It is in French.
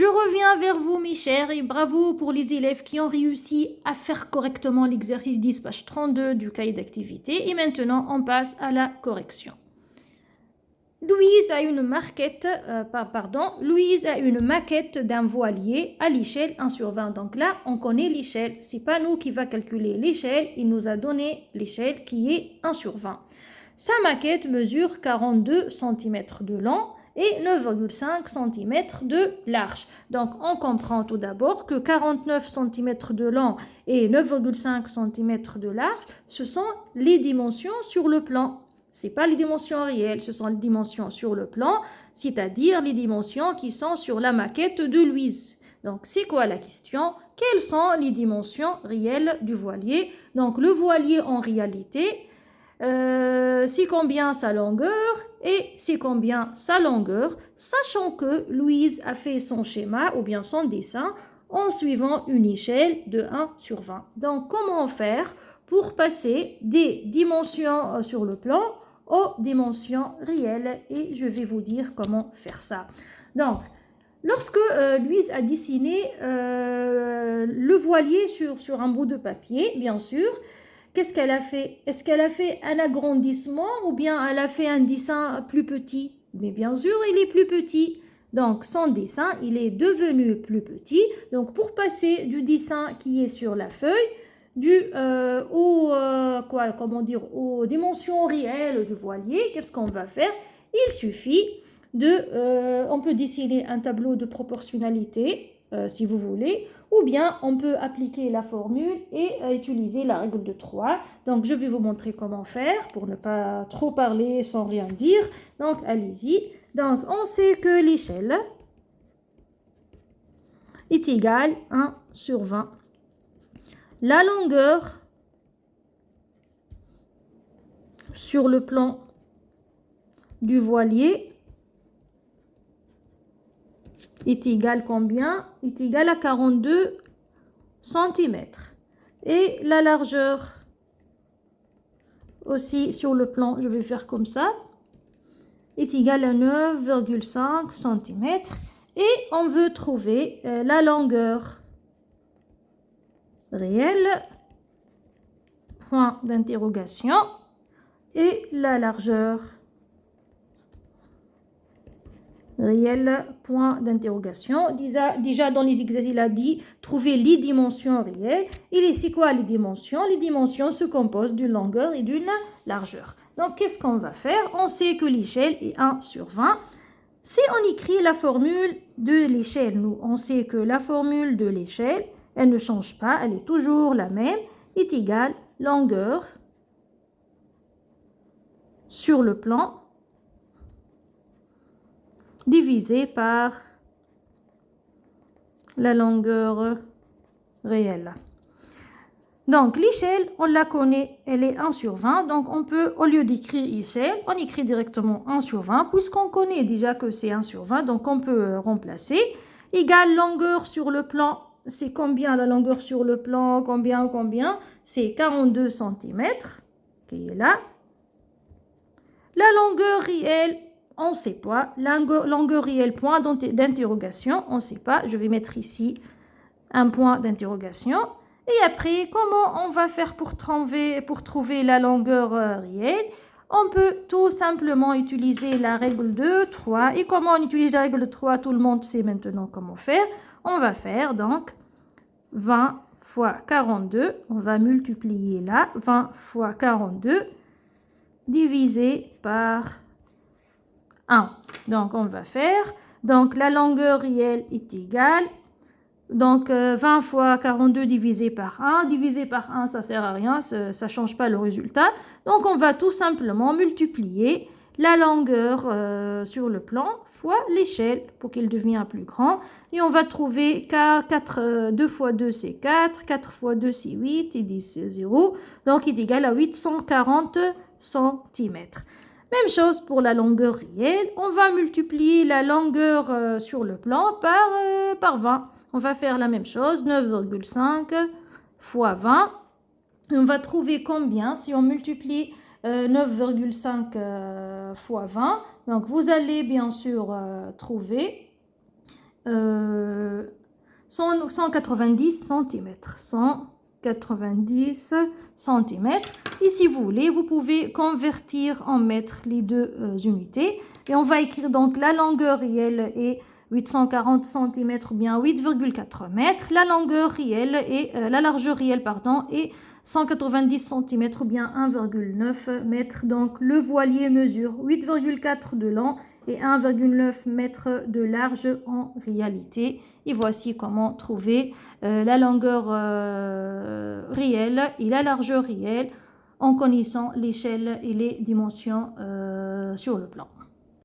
reviens vers vous, mes chers, et bravo pour les élèves qui ont réussi à faire correctement l'exercice 10, page 32 du cahier d'activité. Et maintenant, on passe à la correction. Louise a une maquette d'un voilier à l'échelle 1 sur 20. Donc là, on connaît l'échelle. Ce n'est pas nous qui va calculer l'échelle. Il nous a donné l'échelle qui est 1 sur 20. Sa maquette mesure 42 cm de long et 9,5 cm de large. Donc, on comprend tout d'abord que 49 cm de long et 9,5 cm de large, ce sont les dimensions sur le plan. Ce n'est pas les dimensions réelles, ce sont les dimensions sur le plan, c'est-à-dire les dimensions qui sont sur la maquette de Louise. Donc, c'est quoi la question? Quelles sont les dimensions réelles du voilier? Donc, le voilier, en réalité, c'est combien sa longueur et c'est combien sa longueur, sachant que Louise a fait son schéma ou bien son dessin en suivant une échelle de 1 sur 20. Donc, comment faire pour passer des dimensions sur le plan aux dimensions réelles? Et je vais vous dire comment faire ça. Donc, lorsque Louise a dessiné le voilier sur un bout de papier, bien sûr, qu'est-ce qu'elle a fait? Est-ce qu'elle a fait un agrandissement ou bien elle a fait un dessin plus petit? Mais bien sûr, il est plus petit. Donc, son dessin, il est devenu plus petit. Donc, pour passer du dessin qui est sur la feuille aux dimensions réelles du voilier, qu'est-ce qu'on va faire? Il suffit on peut dessiner un tableau de proportionnalité, si vous voulez, ou bien on peut appliquer la formule et utiliser la règle de 3. Donc, je vais vous montrer comment faire pour ne pas trop parler sans rien dire. Donc, allez-y. Donc, on sait que l'échelle est égale à 1 sur 20. La longueur sur le plan du voilier est égale combien? Est égale à 42 cm. Et la largeur aussi sur le plan, je vais faire comme ça, est égale à 9,5 cm. Et on veut trouver la longueur réelle, point d'interrogation, et la largeur réelle, point d'interrogation. Déjà dans les exercices, il a dit trouver les dimensions réelles. Et c'est quoi les dimensions? Les dimensions se composent d'une longueur et d'une largeur. Donc, qu'est-ce qu'on va faire? On sait que l'échelle est 1 sur 20. Si on écrit la formule de l'échelle, nous, on sait que la formule de l'échelle, elle ne change pas, elle est toujours la même, est égale longueur sur le plan divisé par la longueur réelle. Donc, l'échelle, on la connaît, elle est 1 sur 20. Donc, on peut, au lieu d'écrire échelle, on écrit directement 1 sur 20, puisqu'on connaît déjà que c'est 1 sur 20. Donc, on peut remplacer. Égale longueur sur le plan. C'est combien la longueur sur le plan? Combien? C'est 42 cm, qui est là. La longueur réelle, on ne sait pas. Longueur réelle, point d'interrogation, on ne sait pas. Je vais mettre ici un point d'interrogation. Et après, comment on va faire pour trouver la longueur réelle? On peut tout simplement utiliser la règle de 3. Et comment on utilise la règle de 3? Tout le monde sait maintenant comment faire. On va faire donc 20 fois 42. On va multiplier là. 20 fois 42 divisé par 1. Donc, on va faire. Donc, la longueur réelle est égale. Donc, 20 fois 42 divisé par 1. Divisé par 1, ça ne sert à rien, ça ne change pas le résultat. Donc, on va tout simplement multiplier la longueur sur le plan fois l'échelle pour qu'il devienne plus grand. Et on va trouver 2 fois 2, c'est 4. 4 fois 2, c'est 8. Et 10, c'est 0. Donc, il est égal à 840 cm. Même chose pour la longueur réelle. On va multiplier la longueur sur le plan par 20. On va faire la même chose, 9,5 fois 20. Et on va trouver combien si on multiplie 9,5 fois 20. Donc, vous allez bien sûr trouver 190 cm. 190 cm. Et si vous voulez, vous pouvez convertir en mètres les deux unités. Et on va écrire donc la longueur réelle est 840 cm ou bien 8,4 mètres. La longueur réelle et la largeur réelle pardon est 190 cm ou bien 1,9 mètre. Donc le voilier mesure 8,4 de long et 1,9 mètre de large en réalité. Et voici comment trouver la longueur réelle et la largeur réelle en connaissant l'échelle et les dimensions sur le plan.